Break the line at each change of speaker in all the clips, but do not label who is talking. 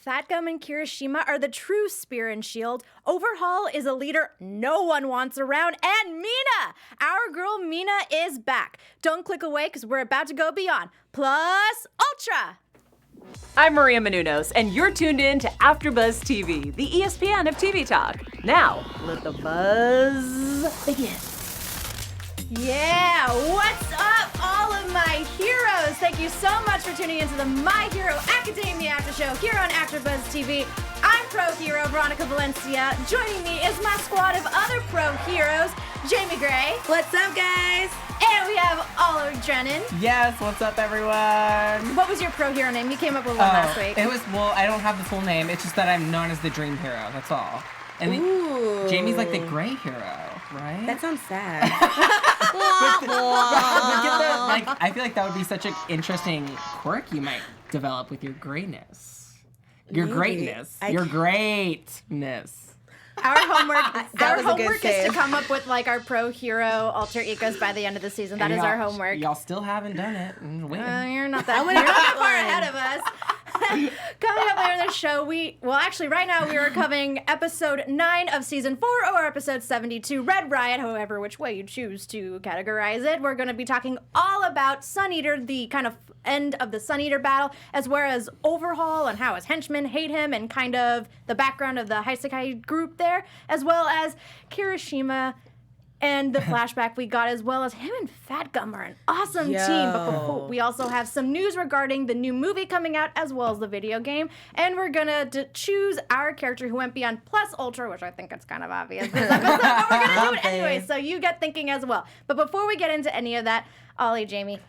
Fat Gum and Kirishima are the true spear and shield. Overhaul is a leader no one wants around. And Mina! Our girl Mina is back. Don't click away because we're about to go beyond. Plus Ultra!
I'm Maria Menounos, and you're tuned in to AfterBuzz TV, the ESPN of TV talk. Now, let the buzz begin.
Yeah, what's up, all of my heroes? Thank you so much for tuning into the My Hero Academia After Show here on AfterBuzz TV. I'm pro hero Veronica Valencia. Joining me is my squad of other pro heroes, Jamie Gray.
What's up, guys?
And we have Oliver Drennan.
Yes, what's up, everyone?
What was your pro hero name? You came up with one last week.
It was, I don't have the full name. It's just that I'm known as the Dream Hero. That's all. And Jamie's like the gray hero, right?
That sounds sad.
I feel like that would be such an interesting quirk you might develop with your grayness. Your greatness. Your greatness.
Our homework is to come up with like our pro hero alter egos by the end of the season. That is our homework.
Y'all still haven't done it.
You're not that far ahead of us. Coming up later in the show, right now we are covering episode 9 of season 4 or episode 72, Red Riot, however which way you choose to categorize it. We're going to be talking all about Sun Eater, the kind of end of the Sun Eater battle, as well as Overhaul and how his henchmen hate him and kind of the background of the Heisekai group there, as well as Kirishima and the flashback we got, as well as him and Fat Gum are an awesome team. But we also have some news regarding the new movie coming out, as well as the video game. And we're going to choose our character who went beyond plus Ultra, which I think it's kind of obvious this episode, but we're going to do it anyway, so you get thinking as well. But before we get into any of that, Ollie, Jamie,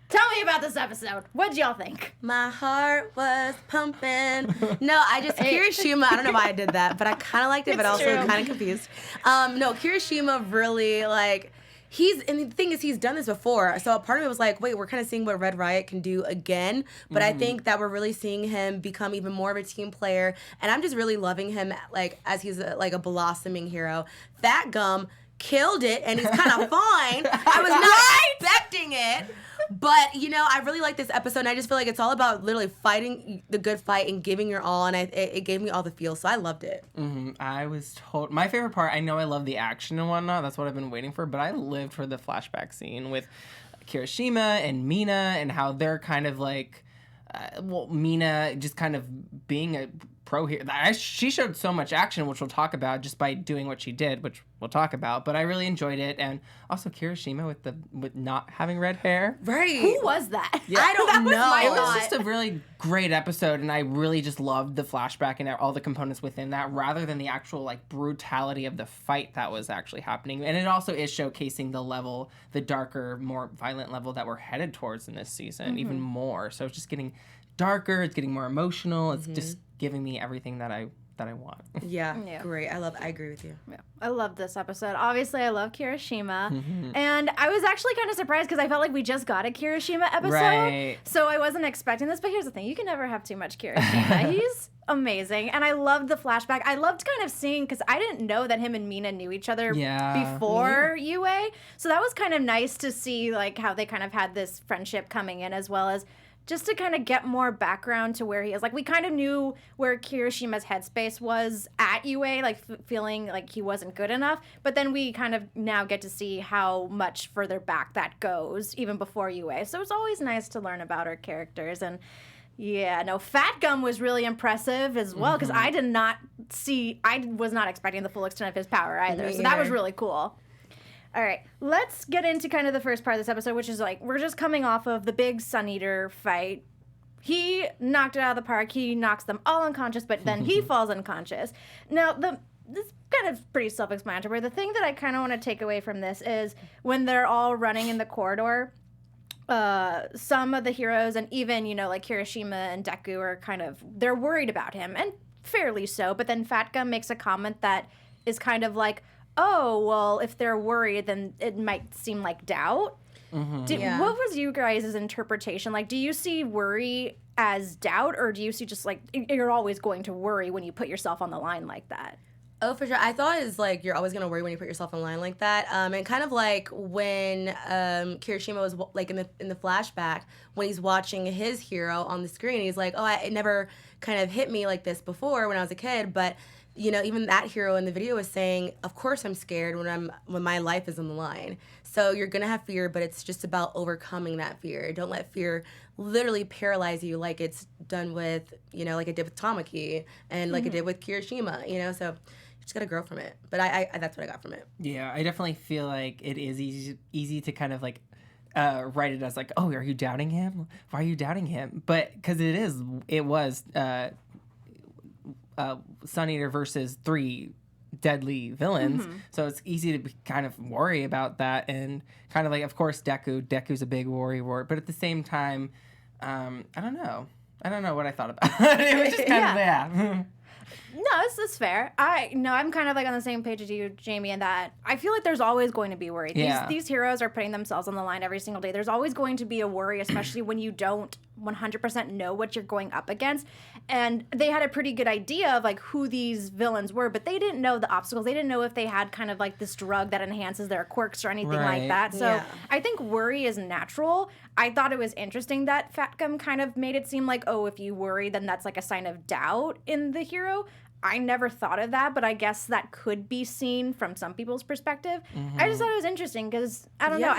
tell me about this episode. What'd y'all think?
My heart was pumping. Kirishima, I don't know why I did that, but I kind of liked it, but also kind of confused. No, Kirishima really, and the thing is, he's done this before, so a part of me was like, wait, we're kind of seeing what Red Riot can do again, but I think that we're really seeing him become even more of a team player, and I'm just really loving him, as he's a blossoming hero. Fat Gum killed it, and he's kind of fine. I was not expecting it. But, I really like this episode, and I just feel like it's all about literally fighting the good fight and giving your all, and it gave me all the feels, so I loved it.
I was told... My favorite part, I know I love the action and whatnot, that's what I've been waiting for, but I lived for the flashback scene with Kirishima and Mina and how they're kind of Mina just kind of being a pro hero. She showed so much action, which we'll talk about, just by doing what she did, which we'll talk about. But I really enjoyed it, and also Kirishima with not having red hair.
Right?
Who was that?
Yeah. I don't know.
It was just a really great episode, and I really just loved the flashback and all the components within that, rather than the actual brutality of the fight that was actually happening. And it also is showcasing the darker, more violent level that we're headed towards in this season, even more. So it's just getting darker. It's getting more emotional. It's just giving me everything that I want.
Yeah, great. I agree with you.
Yeah. I love this episode. Obviously, I love Kirishima. And I was actually kind of surprised because I felt like we just got a Kirishima episode.
Right.
So I wasn't expecting this. But here's the thing. You can never have too much Kirishima. He's amazing. And I loved the flashback. I loved kind of seeing, because I didn't know that him and Mina knew each other before UA. So that was kind of nice to see how they kind of had this friendship coming in, as well as just to kind of get more background to where he is. We kind of knew where Kirishima's headspace was at UA, feeling like he wasn't good enough. But then we kind of now get to see how much further back that goes, even before UA. So it's always nice to learn about our characters. And Fat Gum was really impressive as well, because I was not expecting the full extent of his power either. So that was really cool. All right, let's get into kind of the first part of this episode, which is we're just coming off of the big Sun Eater fight. He knocked it out of the park. He knocks them all unconscious, but then he falls unconscious. Now, this kind of pretty self-explanatory. The thing that I kind of want to take away from this is when they're all running in the corridor, some of the heroes and even, Kirishima and Deku are they're worried about him, and fairly so. But then Fat Gum makes a comment that is kind of oh, well, if they're worried, then it might seem like doubt. What was you guys' interpretation? Do you see worry as doubt, or do you see just you're always going to worry when you put yourself on the line like that?
Oh, for sure. I thought it's you're always going to worry when you put yourself in line like that. And kind of when Kirishima was in the flashback, when he's watching his hero on the screen, he's like, oh, it never kind of hit me like this before when I was a kid, but you know, even that hero in the video was saying, of course I'm scared when my life is on the line. So you're gonna have fear, but it's just about overcoming that fear. Don't let fear literally paralyze you like it's done with, you know, like it did with Tamaki and like it did with Kirishima, you know, so you just gotta grow from it. But I that's what I got from it.
Yeah, I definitely feel like it is easy to kind of like write it as like, oh, are you doubting him? Why are you doubting him? But because it was Sun Eater versus 3 deadly villains, so it's easy to kind of worry about that, and kind of like, of course, Deku's a big worry ward, but at the same time, I don't know what I thought about it. It was just kind of, yeah.
No, this is fair. I'm kind of like on the same page as you, Jamie, in that I feel like there's always going to be worry. These heroes are putting themselves on the line every single day. There's always going to be a worry, especially when you don't 100% know what you're going up against. And they had a pretty good idea of like who these villains were, but they didn't know the obstacles. They didn't know if they had kind of like this drug that enhances their quirks or anything like that. So I think worry is natural. I thought it was interesting that Fatgum kind of made it seem like, oh, if you worry, then that's like a sign of doubt in the hero. I never thought of that, but I guess that could be seen from some people's perspective. I just thought it was interesting because, I don't know,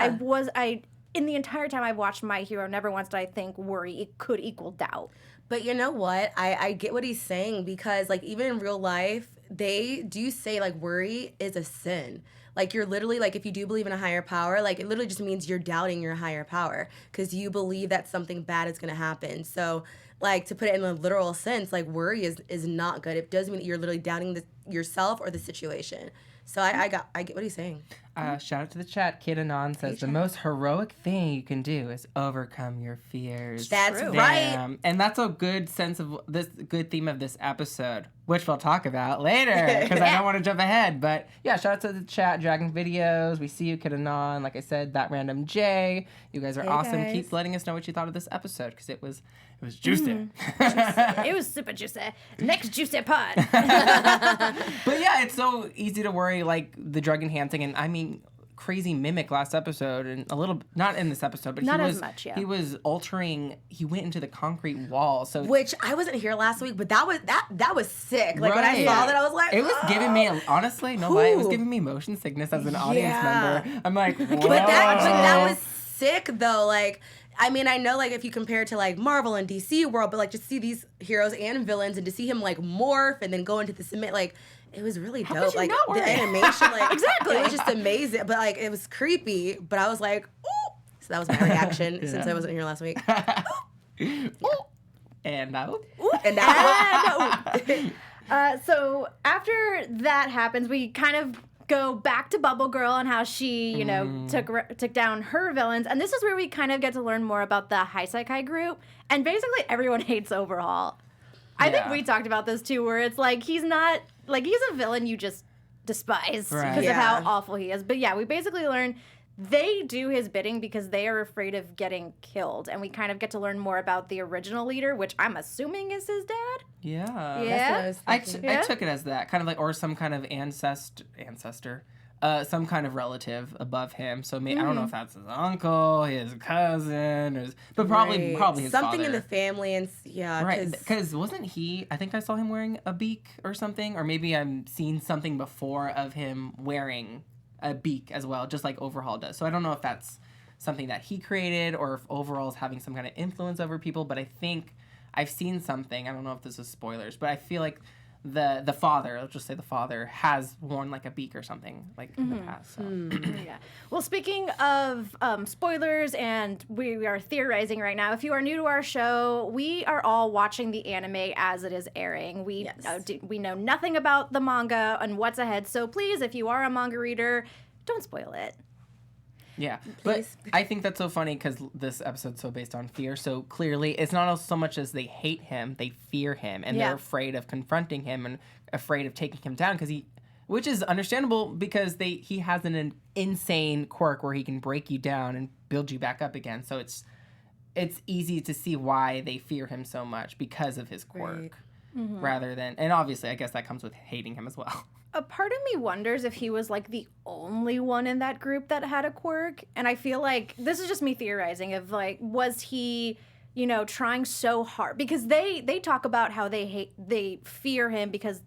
in the entire time I've watched My Hero, never once did I think worry it could equal doubt.
But you know what? I get what he's saying because, like, even in real life, they do say, like, worry is a sin. Like, you're literally, like, if you do believe in a higher power, like, it literally just means you're doubting your higher power because you believe that something bad is going to happen. So, like, to put it in a literal sense, like, worry is not good. It does mean that you're literally doubting yourself or the situation. So I get what he's saying.
Shout out to the chat. Kid Anon says, the most heroic thing you can do is overcome your fears.
That's right.
And that's a good good theme of this episode, which we'll talk about later because I don't want to jump ahead. But yeah, shout out to the chat, Dragon Videos. We see you, Kid Anon. Like I said, that random J. You guys are awesome. Guys. Keep letting us know what you thought of this episode because it was juicy.
It was super juicy. Next juicy pod.
But yeah, it's so easy to worry, like the drug enhancing, and I mean, crazy Mimic last episode, and a little, not in this episode, but
not as much. Yeah,
he was altering. He went into the concrete wall. So
which I wasn't here last week, but that was sick. Like when I saw that, I was like,
it was giving me honestly, no lie, it was giving me motion sickness as an audience member. I'm like, whoa.
But that was sick though. Like, I mean, I know, like, if you compare it to, like, Marvel and DC world, but, like, just see these heroes and villains and to see him, like, morph and then go into the cement, like, it was really dope.
How could you
like,
not
the animation, like,
exactly.
It was just amazing. But, like, it was creepy, but I was like, ooh. So that was my reaction since I wasn't here last week.
And now?
So after that happens, we kind of go back to Bubble Girl and how she, you know, took down her villains. And this is where we kind of get to learn more about the Haisekai group. And basically everyone hates Overhaul. I think we talked about this too, where it's like he's not, like, he's a villain you just despise because of how awful he is. But yeah, we basically learn they do his bidding because they are afraid of getting killed. And we kind of get to learn more about the original leader, which I'm assuming is his dad.
Yeah.
Yeah.
I took it as that. Kind of like, or some kind of ancestor. Some kind of relative above him. So I don't know if that's his uncle, his cousin, but probably his
something
father.
in the family. And
right, because wasn't he, I think I saw him wearing a beak or something, or maybe I'm seeing something before of him wearing a beak as well, just like Overhaul does. So I don't know if that's something that he created or if Overhaul's having some kind of influence over people, but I think I've seen something, I don't know if this is spoilers, but I feel like the father, let's just say the father, has worn like a beak or something like in the past. So.
Yeah. Well, speaking of spoilers, and we are theorizing right now. If you are new to our show, we are all watching the anime as it is airing. We know nothing about the manga and what's ahead. So please, if you are a manga reader, don't spoil it.
Yeah, but I think that's so funny because this episode's so based on fear. So clearly, it's not so much as they hate him, they fear him, and they're afraid of confronting him and afraid of taking him down which is understandable because he has an insane quirk where he can break you down and build you back up again. So it's easy to see why they fear him so much because of his quirk, rather than, and obviously I guess that comes with hating him as well.
A part of me wonders if he was like the only one in that group that had a quirk. And I feel like this is just me theorizing of like, was he, you know, trying so hard because they talk about how they fear him because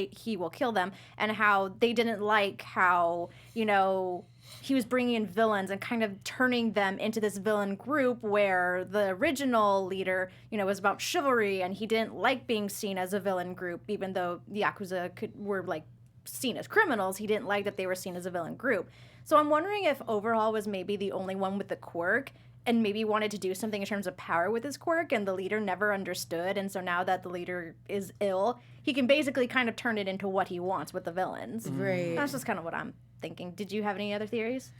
he will kill them, and how they didn't like how, you know, he was bringing in villains and kind of turning them into this villain group where the original leader, you know, was about chivalry, and he didn't like being seen as a villain group, even though the Yakuza were like seen as criminals. He didn't like that they were seen as a villain group. So I'm wondering if Overhaul was maybe the only one with the quirk, and maybe wanted to do something in terms of power with his quirk, and the leader never understood. And so now that the leader is ill, he can basically kind of turn it into what he wants with the villains.
Right.
That's just kind of what I'm thinking. Did you have any other theories?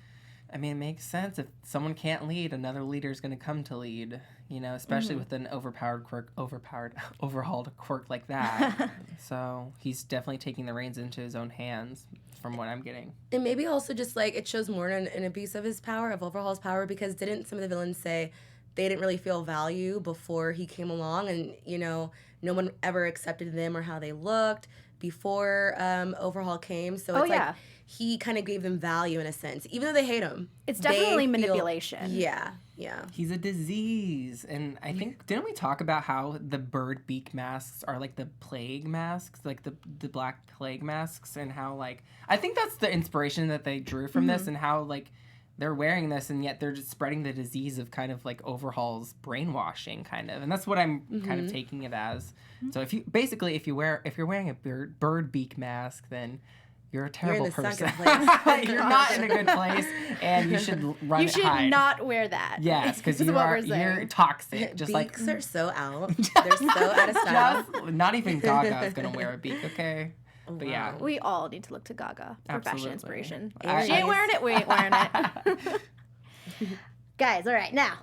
I mean, it makes sense. If someone can't lead, another leader is going to come to lead, you know, especially with an overhauled quirk like that. So he's definitely taking the reins into his own hands, from what I'm getting.
And maybe also just like it shows more an abuse of his power, of Overhaul's power, because didn't some of the villains say they didn't really feel value before he came along, and, you know, no one ever accepted them or how they looked before Overhaul came. So it's like he kind of gave them value in a sense, even though they hate him.
It's definitely manipulation.
Yeah.
He's a disease. And I think, didn't we talk about how the bird beak masks are like the plague masks, like the black plague masks, and how, like, I think that's the inspiration that they drew from this, and how, like, they're wearing this and yet they're just spreading the disease of kind of like Overhaul's brainwashing, kind of. And that's what I'm kind of taking it as. So if you're wearing a bird beak mask, then you're a terrible person. You're not in a good place, and you should run.
You should
hide.
not wear that.
Yes, because you're toxic. Just
Beaks
like
are so out. They're so out of style.
Not even Gaga is gonna wear a beak. Okay. But yeah,
we all need to look to Gaga for fashion inspiration. She
I-
ain't wearing it. We ain't wearing it. Guys, all right, now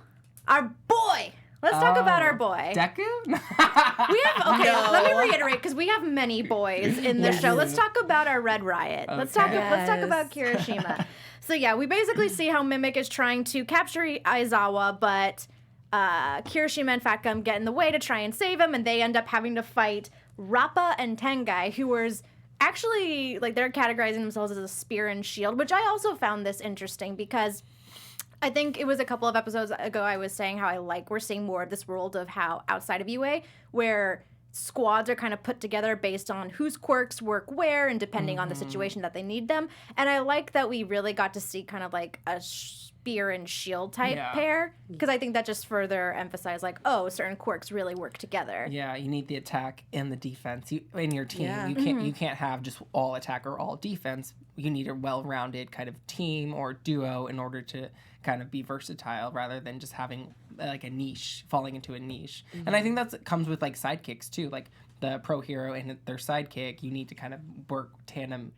our boy. Let's talk about our boy.
Deku?
We have let me reiterate, because we have many boys in the show. Let's talk about our Red Riot.
Okay.
Let's talk about Kirishima. So yeah, we basically see how Mimic is trying to capture Aizawa, but Kirishima and Fat Gum get in the way to try and save him, and they end up having to fight Rappa and Tengai, who was actually, like, they're categorizing themselves as a spear and shield, which I also found this interesting because I think it was a couple of episodes ago I was saying how we're seeing more of this world of how outside of UA, where squads are kind of put together based on whose quirks work where and depending on the situation that they need them. And I like that we really got to see kind of like a spear and shield type pair, because I think that just further emphasized, like, oh, certain quirks really work together.
Yeah, you need the attack and the defense in your team.
Yeah.
You can't have just all attack or all defense. You need a well-rounded kind of team or duo in order to kind of be versatile, rather than just having like a niche, falling into a niche. And I think that comes with like sidekicks too, like the pro hero and their sidekick. You need to kind of work hand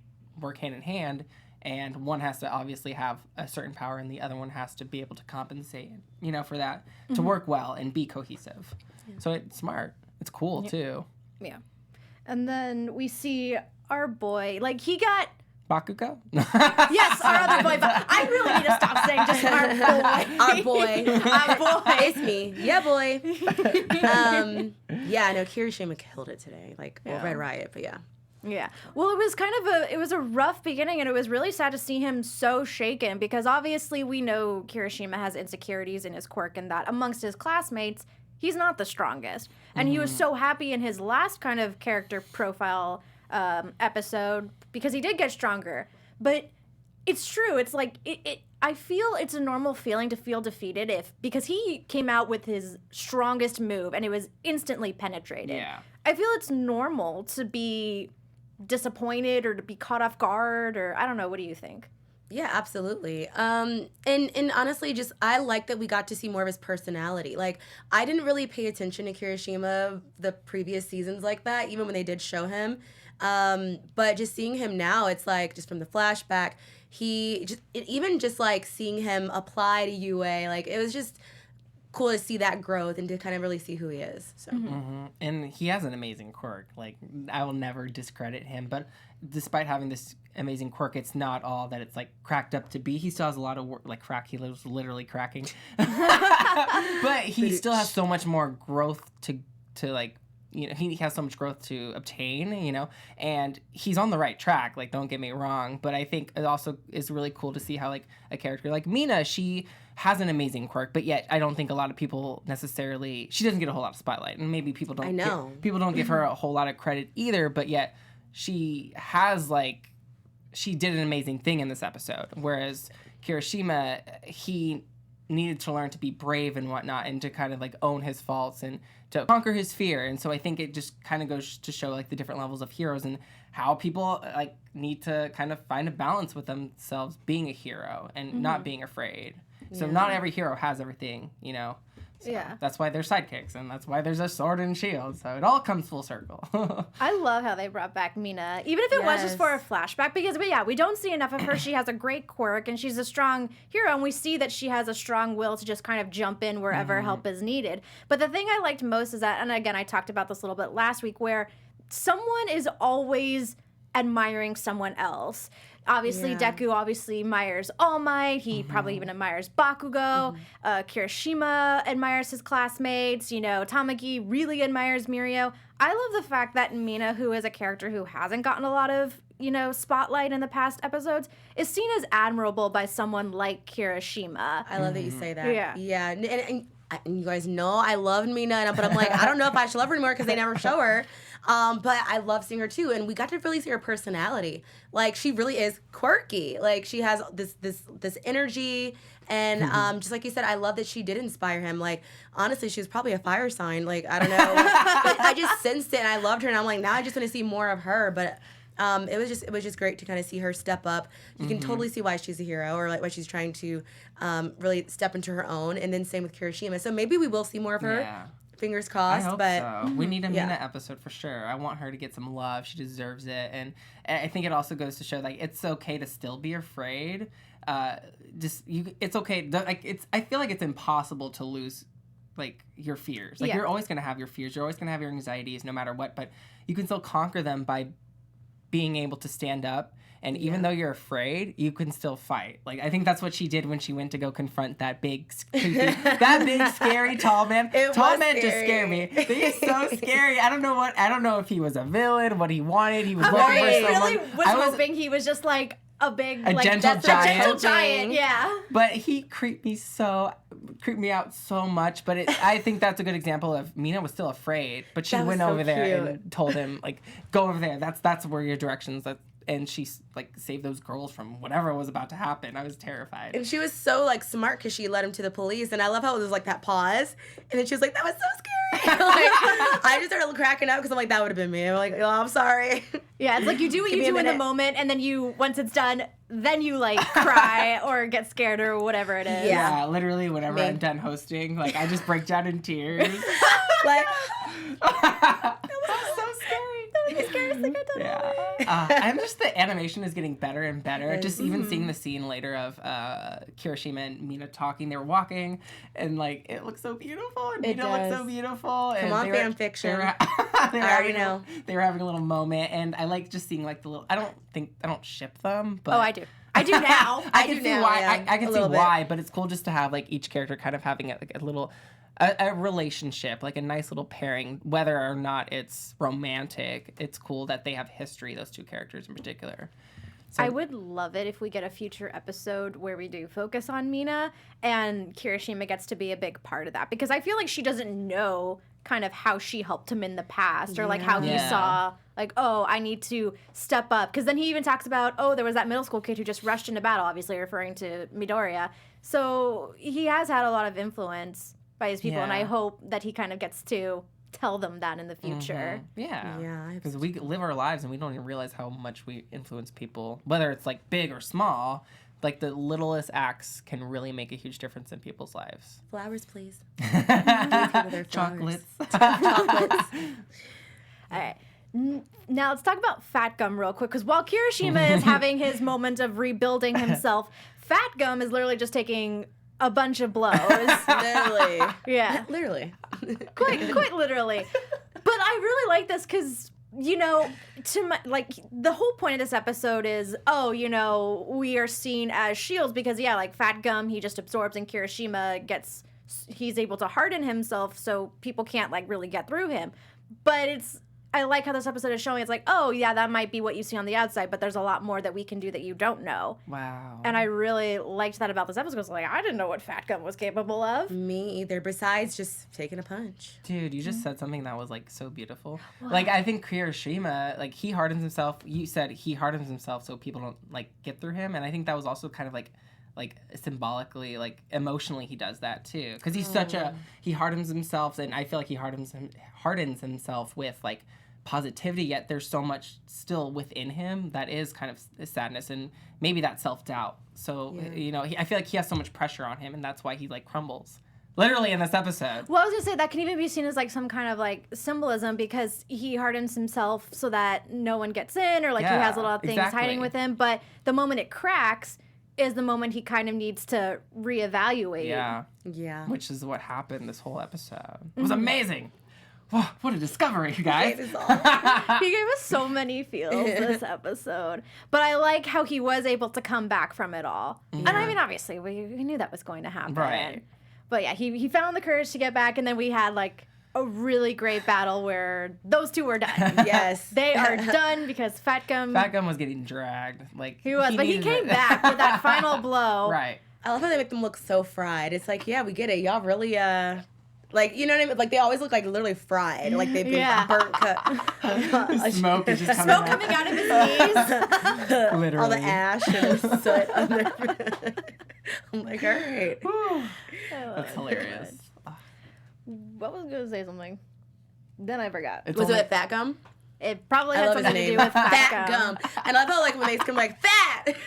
in hand, and one has to obviously have a certain power and the other one has to be able to compensate, you know, for that to work well and be cohesive. So it's smart. It's cool too.
Yeah. And then we see our boy, like, he got
Bakugo?
yes, our other boy, but I really need to stop saying just our boy.
Our boy. Our boy. It's me. Yeah, boy. Yeah, no, Kirishima killed it today. Like, well, Red Riot, but yeah.
Yeah. Well, it was kind of a rough beginning, and it was really sad to see him so shaken, because obviously we know Kirishima has insecurities in his quirk, and that amongst his classmates, he's not the strongest. And he was so happy in his last kind of character profile episode because he did get stronger. But it's true. It's like I feel it's a normal feeling to feel defeated because he came out with his strongest move and it was instantly penetrated.
Yeah.
I feel it's normal to be disappointed or to be caught off guard, or I don't know. What do you think?
Yeah, absolutely. And honestly, just I like that we got to see more of his personality. Like, I didn't really pay attention to Kirishima the previous seasons like that, even when they did show him. But just seeing him now, it's like, just from the flashback, even just like seeing him apply to UA, like, it was just cool to see that growth and to kind of really see who he is. So.
And he has an amazing quirk. Like, I will never discredit him, but despite having this amazing quirk, it's not all that it's like cracked up to be. He still has a lot of work, like crack. He was literally cracking, but he still has so much more growth to like you know, he has so much growth to obtain, you know, and he's on the right track, like, don't get me wrong, but I think it also is really cool to see how, like, a character like Mina, she has an amazing quirk, but yet I don't think a lot of people necessarily, she doesn't get a whole lot of spotlight, and maybe people don't give her a whole lot of credit either, but yet she has, like, she did an amazing thing in this episode, whereas Kirishima, he needed to learn to be brave and whatnot, and to kind of, like, own his faults and to conquer his fear. And so I think it just kind of goes to show, like, the different levels of heroes and how people, like, need to kind of find a balance with themselves being a hero and not being afraid. So not every hero has everything, you know. So that's why they're sidekicks, and that's why there's a sword and shield. So it all comes full circle.
I love how they brought back Mina, even if it was just for a flashback, because we don't see enough of her. She has a great quirk, and she's a strong hero, and we see that she has a strong will to just kind of jump in wherever help is needed. But the thing I liked most is that, and again, I talked about this a little bit last week, where someone is always admiring someone else. Obviously, Deku obviously admires All Might. He probably even admires Bakugo. Kirishima admires his classmates. You know, Tamaki really admires Mirio. I love the fact that Mina, who is a character who hasn't gotten a lot of, you know, spotlight in the past episodes, is seen as admirable by someone like Kirishima.
I love that you say that. Yeah. And you guys know I love Mina, but I'm like, I don't know if I should love her anymore because they never show her. But I love seeing her too, and we got to really see her personality. Like, she really is quirky. Like, she has this energy, and just like you said, I love that she did inspire him. Like, honestly, she was probably a fire sign. Like, I don't know, but I just sensed it, and I loved her, and I'm like, now I just want to see more of her. But it was just great to kind of see her step up. You can totally see why she's a hero, or like why she's trying to really step into her own. And then same with Kirishima. So maybe we will see more of her. Yeah. Fingers crossed.
I hope so. We need a Mina episode for sure. I want her to get some love. She deserves it. And I think it also goes to show, like, it's okay to still be afraid. It's okay. I feel like it's impossible to lose, like, your fears. Like, you're always going to have your fears. You're always going to have your anxieties no matter what. But you can still conquer them by being able to stand up. And even though you're afraid, you can still fight. Like, I think that's what she did when she went to go confront that big, creepy, scary tall man. Tall man just scared me. He's so scary. I don't know if he was a villain, what he wanted. He was looking for someone.
I really was hoping he was just like a
gentle
giant. Yeah.
But he creeped me out so much. But I think that's a good example of Mina was still afraid, but she went over there and told him, like, go over there. That's where your directions. And she, like, saved those girls from whatever was about to happen. I was terrified.
And she was so, like, smart because she led him to the police. And I love how it was, like, that pause. And then she was like, that was so scary. Like, I just started cracking up because I'm like, that would have been me. I'm like, oh, I'm sorry.
Yeah, it's like you do what you do in the moment. And then once it's done, then you, like, cry or get scared or whatever it is.
Yeah, literally whenever I'm done hosting, like, I just break down in tears.
Like,
that was so scary. That was the scariest thing I've done.
And just the animation is getting better and better. Just even seeing the scene later of Kirishima and Mina talking, they were walking, and, like, it looks so beautiful, and Mina looks so beautiful.
Come on, fan fiction.
I already know. They were having a little moment, and I like just seeing, like, the little. I don't ship them, but
I do. I do now.
I can see why. I can see why, but it's cool just to have, like, each character kind of having a little. A relationship, like a nice little pairing, whether or not it's romantic. It's cool that they have history, those two characters in particular. So,
I would love it if we get a future episode where we do focus on Mina and Kirishima gets to be a big part of that, because I feel like she doesn't know kind of how she helped him in the past, or like how he saw, like, oh, I need to step up. Because then he even talks about, oh, there was that middle school kid who just rushed into battle, obviously referring to Midoriya. So he has had a lot of influence by his people, and I hope that he kind of gets to tell them that in the future.
Yeah. Because we live our lives and we don't even realize how much we influence people, whether it's, like, big or small. Like, the littlest acts can really make a huge difference in people's lives.
Flowers, please.
Chocolates.
Chocolates. All right. Now let's talk about Fat Gum real quick, because while Kirishima is having his moment of rebuilding himself, Fat Gum is literally just taking a bunch of blows.
Literally.
Yeah.
Literally.
Quite literally. But I really like this because, you know, the whole point of this episode is, oh, you know, we are seen as shields because, like, Fat Gum, he just absorbs, and Kirishima he's able to harden himself so people can't, like, really get through him. But I like how this episode is showing. It's like, oh yeah, that might be what you see on the outside, but there's a lot more that we can do that you don't know.
Wow.
And I really liked that about this episode. Because like, I didn't know what Fat Gum was capable of.
Me either. Besides just taking a punch.
Dude, you just said something that was like so beautiful. Wow. Like I think Kirishima, like he hardens himself. You said he hardens himself so people don't like get through him, and I think that was also kind of like symbolically, like emotionally, he does that too. Because he's he hardens himself, and I feel like he hardens himself with like positivity, yet there's so much still within him that is kind of sadness and maybe that self-doubt. So, you know, I feel like he has so much pressure on him, and that's why he like crumbles. Literally in this episode.
Well, I was gonna say that can even be seen as like some kind of like symbolism, because he hardens himself so that no one gets in, or like he has a lot of things hiding with him. But the moment it cracks is the moment he kind of needs to reevaluate.
Yeah.
Which is what happened this whole episode. It was amazing. Whoa, what a discovery, you guys.
He gave us so many feels this episode. But I like how he was able to come back from it all. Yeah. And I mean, obviously, we knew that was going to happen.
Right.
But yeah, he found the courage to get back, and then we had like a really great battle where those two were done.
Yes.
They are done because Fat Gum
was getting dragged. Like
he was, but he came back with that final blow.
Right.
I love how they make them look so fried. It's like, yeah, we get it. Y'all really like, you know what I mean? Like, they always look like literally fried. Like, they've been burnt cut.
Smoke is just
coming out of his knees.
Literally.
All the ash and the soot on their I'm like, all right.
That's hilarious.
What was going to say something? Then I forgot.
Was it Fat Gum?
It probably had something to do with Fat Gum.
And I felt like when they come like, fat!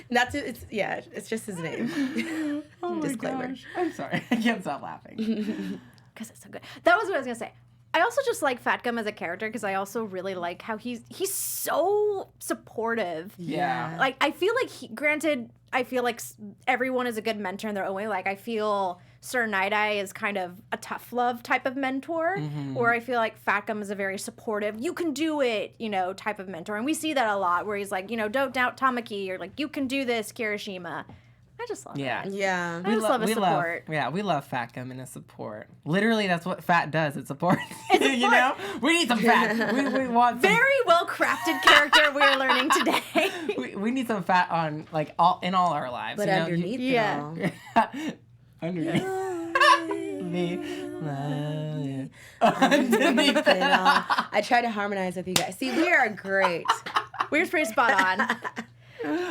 It's just his name.
Oh disclaimer. My gosh. I'm sorry. I can't stop laughing.
Because it's so good. That was what I was going to say. I also just like Fat Gum as a character, because I also really like how he's so supportive.
Yeah.
Like, I feel like granted, I feel like everyone is a good mentor in their own way. Like, I feel Sir Night-Eye is kind of a tough love type of mentor, or I feel like Fat Gum is a very supportive, you can do it, you know, type of mentor. And we see that a lot, where he's like, you know, don't doubt Tamaki, or like, you can do this, Kirishima. I just love it.
Yeah.
I just love his support.
We love Fat Gum and his support. Literally, that's what Fat does. It supports. You know? We need some Fat. We want some...
Very well-crafted character we're learning today.
we need some Fat on, like, in all our lives.
But
you know?
underneath it all. Underneath it all. I try to harmonize with you guys. See, we are great.
We're pretty spot on.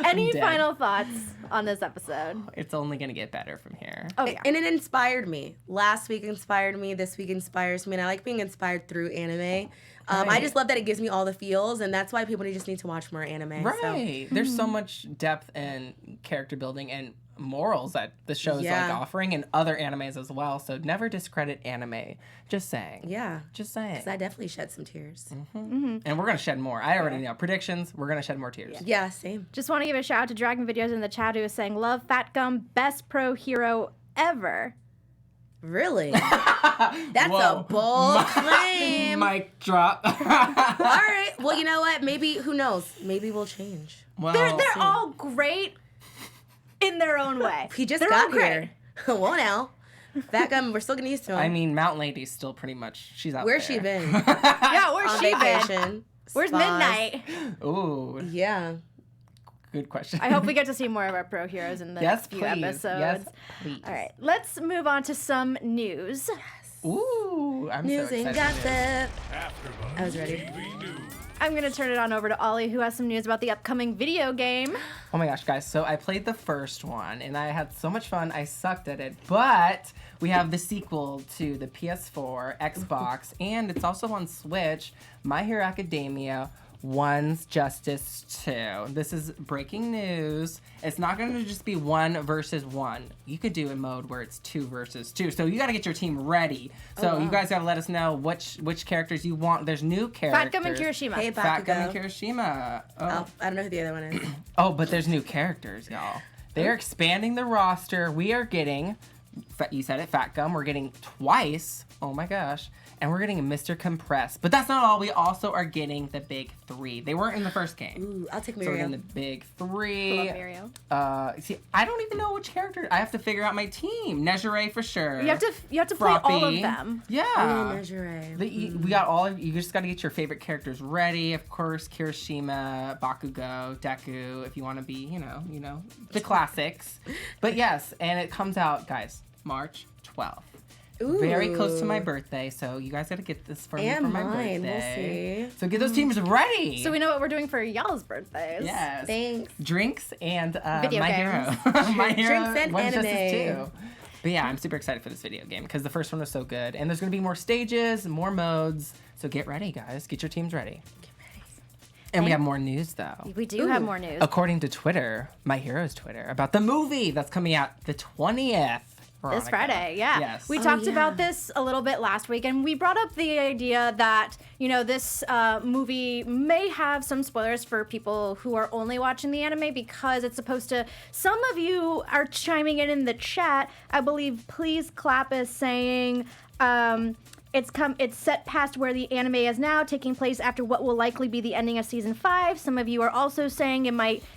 Any final thoughts on this episode?
It's only going to get better from here.
Oh, yeah.
And it inspired me. Last week inspired me. This week inspires me. And I like being inspired through anime. I just love that it gives me all the feels. And that's why people just need to watch more anime.
Right. So. There's so much depth and character building and morals that the show's like offering, and other animes as well. So never discredit anime. Just saying.
Yeah.
Just saying.
Because I definitely shed some tears.
And we're going to shed more. I already know. Predictions, we're going to shed more tears.
Yeah, same.
Just want to give a shout out to Dragon Videos in the chat, who is saying, love Fat Gum, best pro hero ever.
Really? That's a bold claim.
Mic drop.
All right. Well, you know what? Maybe, who knows? Maybe we'll change.
Well, they're all great in their own way.
He just got here. Well, now. Fat Gum, we're still getting used to him.
I mean, Mountain Lady's still pretty much, she's out
Where's
there.
she been?
Yeah, where's
On
she
vacation.
been? Where's Midnight?
Ooh.
Yeah.
Good question.
I hope we get to see more of our pro heroes in the next few episodes.
Yes, please.
All right, let's move on to some news.
Ooh, I'm
news
so excited.
and gossip. I was ready.
I'm going to turn it on over to Ollie, who has some news about the upcoming video game.
Oh my gosh, guys. So I played the first one, and I had so much fun. I sucked at it. But we have the sequel to the PS4, Xbox, and it's also on Switch, My Hero Academia, One's Justice 2. This is breaking news. It's not going to just be 1 versus 1. You could do a mode where it's 2 versus 2. So you got to get your team ready. So you guys got to let us know which characters you want. There's new characters.
Fat Gum and Kirishima.
Hey,
Fat Gum and Kirishima.
Oh, I don't know who the other one is.
Oh, but there's new characters, y'all. They're expanding the roster. We are getting, you said it, Fat Gum. We're getting twice. Oh my gosh. and we're getting a Mr. Compressed. But that's not all. We also are getting the big 3. They weren't in the first game.
Ooh, I'll take
So
Mario.
we're getting the big 3.
I love Mario.
See, I don't even know which character. I have to figure out my team. Nejire for sure.
You have to play all of
Froppy.
them.
Yeah.
Nejire.
We got all of you. Just got to get your favorite characters ready. Of course, Kirishima, Bakugo, Deku. If you want to be, you know, the classics. But yes, and it comes out, guys, March 12th.
Ooh.
Very close to my birthday, so you guys got to get this for me for my
mine.
birthday.
We'll see.
So get those teams ready.
So we know what we're doing for y'all's birthdays.
Yes.
Thanks.
Drinks and
Video
My
games.
Hero. My Hero.
Drinks and
One's Justice
anime.
2. But yeah, I'm super excited for this video game because the first one was so good. And there's going to be more stages, more modes. So get ready, guys. Get your teams ready. And we have more news, though.
We do have more news.
According to Twitter, My Hero's Twitter, about the movie that's coming out the 20th. Veronica.
This Friday, yeah.
Yes.
We talked about this a little bit last week, and we brought up the idea that, you know, this movie may have some spoilers for people who are only watching the anime because it's supposed to. Some of you are chiming in the chat. I believe Please Clap is saying. It's set past where the anime is now, taking place after what will likely be the ending of season 5. Some of you are also saying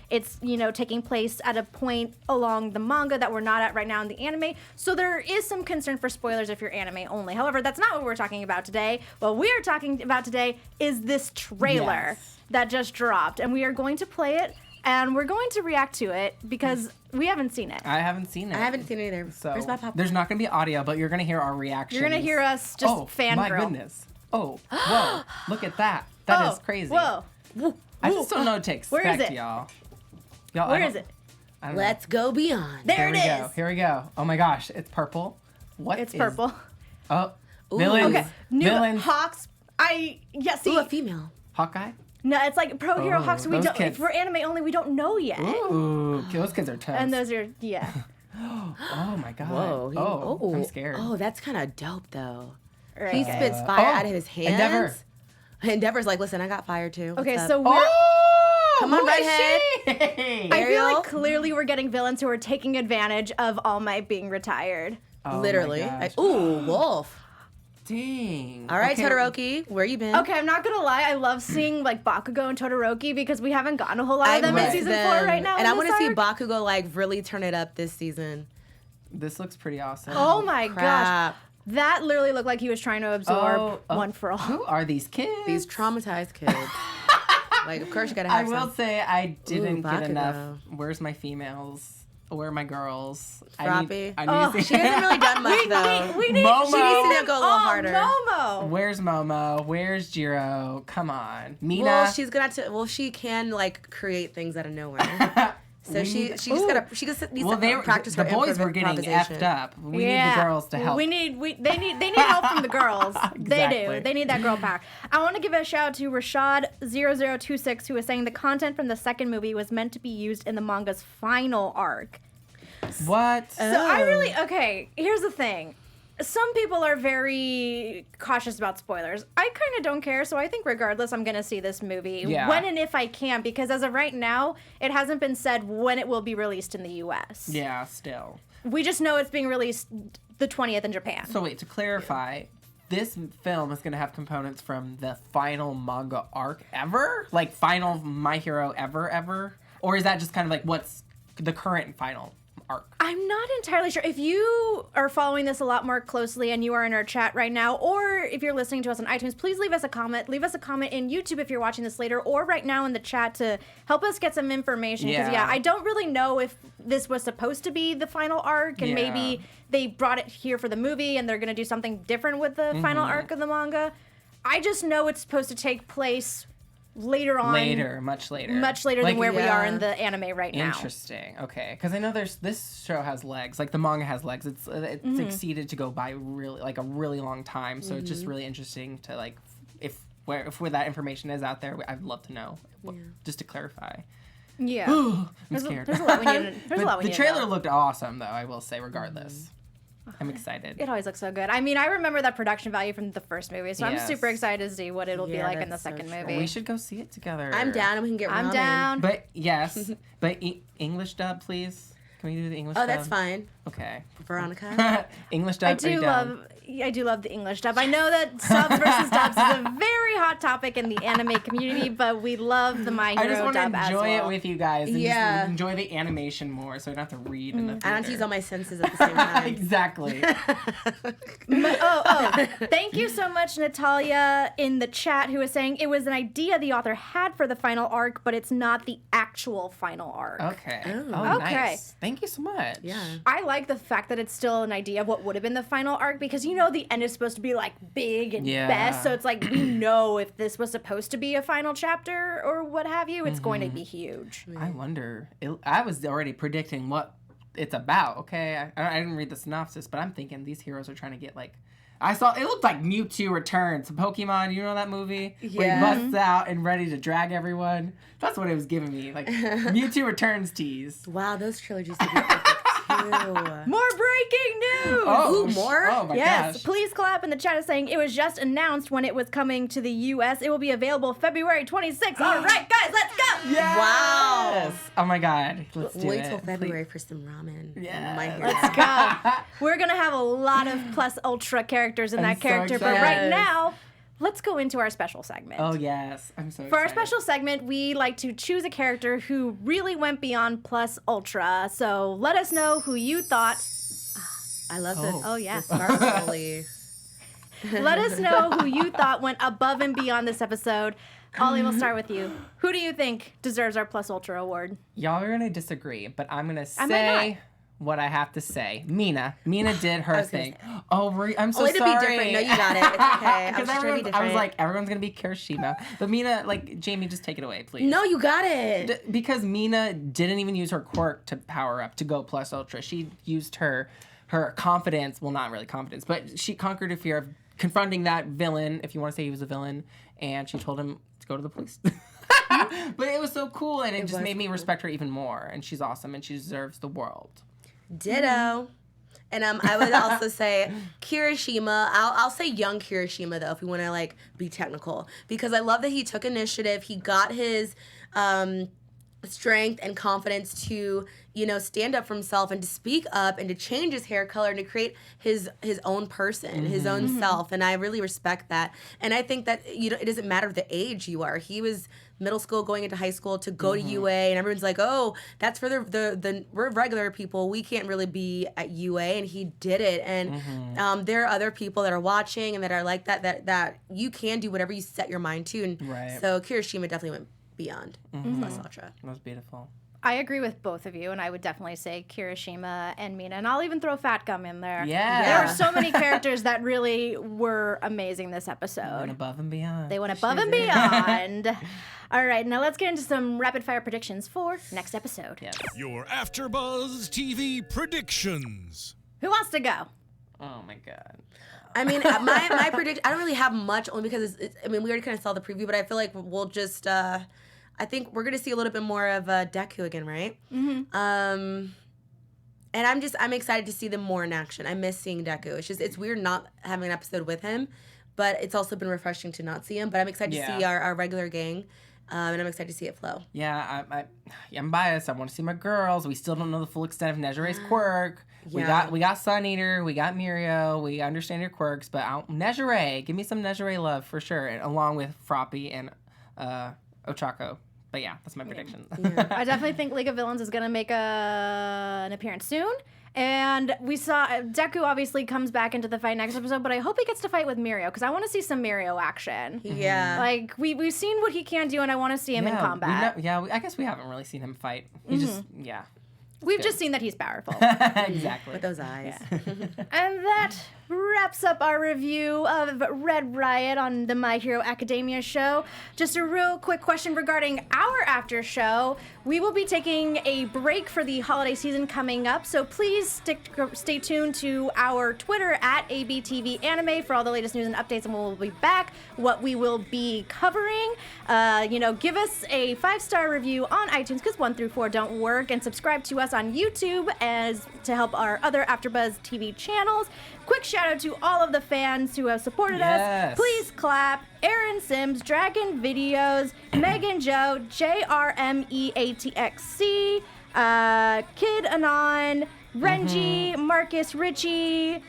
it's taking place at a point along the manga that we're not at right now in the anime. So there is some concern for spoilers if you're anime only. However, that's not what we're talking about today. What we're talking about today is this trailer that just dropped, and we are going to play it. And we're going to react to it because we haven't seen it.
I haven't seen it.
I haven't seen it either.
So
Where's my popcorn?
there's not going to be audio, but you're going to hear our reactions.
You're going to hear us just fangirl.
My goodness. Oh, whoa. Look at that. That is crazy.
Whoa.
I just don't know what to expect,
Where is it?
y'all.
Where is it?
I don't know.
Let's go beyond.
There it is.
Go. Here we go. Oh my gosh, it's purple. What
It's
is-
purple.
Oh,
Ooh.
villains.
Okay. New
Villains.
Hawks. See.
Ooh, a female.
Hawkeye.
No, it's like Pro Hero
Oh,
Hawks. We
those
don't.
kids.
If we're anime only, we don't know yet.
Ooh, those kids are tough.
And those are
Oh my god.
Whoa.
I'm scared.
Oh, that's kind of dope, though.
Right.
He spits fire out of his hands.
Endeavor.
Endeavor's like, listen, I got fire too.
Okay,
What's
so
up?
we're.
Come on,
who is
redhead.
she?
I feel
Ariel?
like clearly we're getting villains who are taking advantage of All Might being retired.
Oh my
Literally.
gosh.
Like, ooh, wolf.
Dang.
All right,
Okay.
Todoroki, where you been?
Okay, I'm not gonna lie. I love seeing like Bakugo and Todoroki because we haven't gotten a whole lot of them in
miss
season
them.
4 right now.
And
in
I
this
want to see
arc.
Bakugo like really turn it up this season.
This looks pretty awesome.
Oh my gosh,
Crap.
that literally looked like he was trying to absorb One for All.
Who are these kids?
These traumatized kids. Like, of course you gotta
I
have
will
some.
say I didn't get
Bakugo.
enough. Where's my females? Where are my girls?
Froppy.
I need to see.
She hasn't really done much though.
We need.
Momo.
She needs to go a little harder.
Momo.
Where's Momo? Where's Jiro? Come on, Mina.
Well, she's gonna have to. Well, she can like create things out of nowhere. So she just gotta needs to practice
the
her
boys were getting
improvisation.
effed up. We need the girls to help.
They need help from the girls. They
Exactly.
do. They need that girl power. I want to give a shout out to Rashad0026 who was saying the content from the second movie was meant to be used in the manga's final arc.
What?
So I really here's the thing. Some people are very cautious about spoilers. I kind of don't care, so I think regardless, I'm going to see this movie when and if I can, because as of right now, it hasn't been said when it will be released in the U.S.
Yeah, still.
We just know it's being released the 20th in Japan.
So wait, to clarify, this film is going to have components from the final manga arc ever? Like final My Hero ever? Or is that just kind of like what's the current final arc?
I'm not entirely sure. If you are following this a lot more closely and you are in our chat right now, or if you're listening to us on iTunes, please leave us a comment. Leave us a comment in YouTube if you're watching this later, or right now in the chat to help us get some information. Because, I don't really know if this was supposed to be the final arc, and maybe they brought it here for the movie and they're going to do something different with the final arc of the manga. I just know it's supposed to take place later on.
Much later.
Much later
Like,
than where we are in the anime right now.
Interesting. Okay, because I know this show has legs. Like the manga has legs. It's succeeded to go by really a really long time. So it's just really interesting to like if where that information is out there. I'd love to know. Just to clarify.
Yeah.
I'm scared.
There's a lot we need to,
The trailer looked awesome though. I will say regardless. I'm excited.
It always looks so good. I mean, I remember that production value from the first movie, so I'm
Yes.
super excited to see what it'll be like in the
that's so
second
true.
movie.
We should go see it together.
I'm down and we can get
I'm
ramen.
down.
But yes, but English dub, please. Can we do the English dub?
Oh, that's fine.
Okay.
Veronica?
English dub.
I do love the English dub. I know that subs versus dubs is a very hot topic in the anime community, but we love the My Hero dub as well.
I just want to enjoy it with you guys and
Yeah.
just enjoy the animation more, so I don't have to read in the theater.
I don't have to use all my senses at the same time.
Exactly.
Thank you so much, Natalia, in the chat, who was saying it was an idea the author had for the final arc, but it's not the actual final arc.
Okay.
Oh.
Okay.
Nice. Thank you so much.
Yeah.
I like the fact that it's still an idea of what would have been the final arc, because you know the end is supposed to be like big and best, so it's like we know if this was supposed to be a final chapter or what have you, it's going to be huge.
I wonder. I was already predicting what it's about. Okay, I didn't read the synopsis, but I'm thinking these heroes are trying to get like. I saw it looked like Mewtwo Returns, Pokemon. You know that movie where he busts out and ready to drag everyone. That's what it was giving me, like Mewtwo Returns tease.
Wow, those trilogies would be perfect too.
More breaking news!
Ooh, more?
Oh my
Yes,
gosh.
please clap in the chat is saying it was just announced when it was coming to the U.S. It will be available February 26th. All right, guys, let's go!
Yes!
Wow.
Oh my god. Let's do
Wait
it.
till February for some ramen.
Yeah.
My Hero.
Let's go. We're going to have a lot of Plus Ultra characters in
I'm
that
so
character, but
excited.
right now, let's go into our special segment.
Oh yes. I'm so excited.
For our special segment, we like to choose a character who really went beyond Plus Ultra. So let us know who you thought.
I love this.
Oh, yeah.
The sparkly.
Let us know who you thought went above and beyond this episode. Ollie, we'll start with you. Who do you think deserves our Plus Ultra award?
Y'all are gonna disagree, but I'm gonna
I might
say
not.
what I have to say. Mina did her thing. Oh, I'm so
Only to
sorry.
be different. No, you got it. It's okay. I was
Because
just trying to be
I
different.
was like, everyone's gonna be Kirishima, but Mina, like Jamie, just take it away, please.
No, you got it.
Because Mina didn't even use her quirk to power up to go Plus Ultra. She used her confidence. Well, not really confidence, but she conquered a fear of confronting that villain, if you want to say he was a villain, and she told him to go to the police. But it was so cool, and it just made me respect her even more. And she's awesome, and she deserves the world.
Ditto. And I would also say Kirishima. I'll say young Kirishima though, if we want to like be technical, because I love that he took initiative. He got his strength and confidence to, you know, stand up for himself and to speak up and to change his hair color and to create his own person, his own self. And I really respect that. And I think that, you know, it doesn't matter the age you are. He was middle school going into high school to go to UA, and everyone's like, oh, that's for the we're regular people. We can't really be at UA, and he did it. And there are other people that are watching and that are like that you can do whatever you set your mind to. And
Right.
so Kirishima definitely went beyond Plus Ultra.
That was beautiful.
I agree with both of you, and I would definitely say Kirishima and Mina, and I'll even throw Fat Gum in there.
Yeah.
There were so many characters that really were amazing this episode.
And above and beyond.
They went above and beyond. All right, now let's get into some rapid fire predictions for next episode.
Yes.
Your AfterBuzz TV predictions.
Who wants to go?
Oh my god.
I mean, my prediction, I don't really have much, only because I mean, we already kind of saw the preview, but I feel like we'll just, I think we're going to see a little bit more of Deku again, right? And I'm excited to see them more in action. I miss seeing Deku. It's weird not having an episode with him, but it's also been refreshing to not see him. But I'm excited to see our regular gang, and I'm excited to see it flow.
Yeah, I'm biased. I want to see my girls. We still don't know the full extent of Nejire's quirk.
Yeah.
We got Sun Eater. We got Mirio. We understand your quirks, but Nejire, give me some Nejire love for sure, and along with Froppy and Ochako. But yeah, that's my prediction.
I definitely think League of Villains is going to make an appearance soon. And we saw Deku obviously comes back into the fight next episode, but I hope he gets to fight with Mirio because I want to see some Mirio action.
Yeah.
Like, we've seen what he can do, and I want to see him in combat.
I guess we haven't really seen him fight. He just,
We've just seen that he's powerful.
Exactly.
With those eyes.
And that wraps up our review of Red Riot on the My Hero Academia show. Just a real quick question regarding our after show. We will be taking a break for the holiday season coming up, so please stay tuned to our Twitter at ABTV Anime for all the latest news and updates, and we'll be back what we will be covering. Give us a 5-star review on iTunes because 1 through 4 don't work, and subscribe to us on YouTube as to help our other AfterBuzz TV channels. Quick shout out to all of the fans who have supported us. Please clap. Aaron Sims, Dragon Videos, Megan Joe, JRMEATXC, Kid Anon, Renji, Marcus, Richie,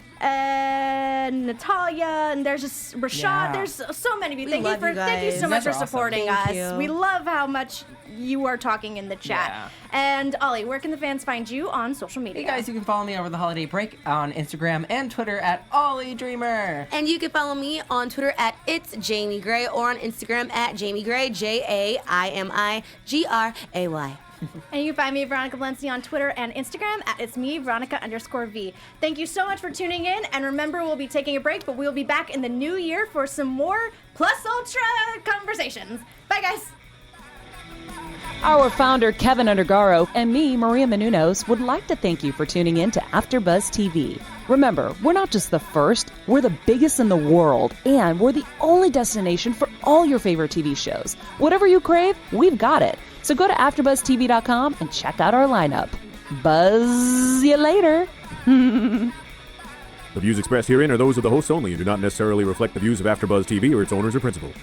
Natalia, and there's just Rashad.
Yeah.
There's so many of you. Thank
guys.
you so much for
Awesome.
supporting
Thank
us.
you.
We love how much you are talking in the chat.
Yeah.
And Ollie, where can the fans find you on social media?
Hey guys, you can follow me over the holiday break on Instagram and Twitter at Ollie Dreamer.
And you can follow me on Twitter at It's Jamie Gray or on Instagram at Jamie Gray, JAIMIGRAY.
And you can find me, Veronica Valencia, on Twitter and Instagram at It's Me, Veronica_V. Thank you so much for tuning in. And remember, we'll be taking a break, but we'll be back in the new year for some more Plus Ultra conversations. Bye, guys.
Our founder, Keven Undergaro, and me, Maria Menounos, would like to thank you for tuning in to AfterBuzz TV. Remember, we're not just the first, we're the biggest in the world, and we're the only destination for all your favorite TV shows. Whatever you crave, we've got it. So go to AfterBuzzTV.com and check out our lineup. Buzz you later.
The views expressed herein are those of the hosts only and do not necessarily reflect the views of AfterBuzz TV or its owners or principals.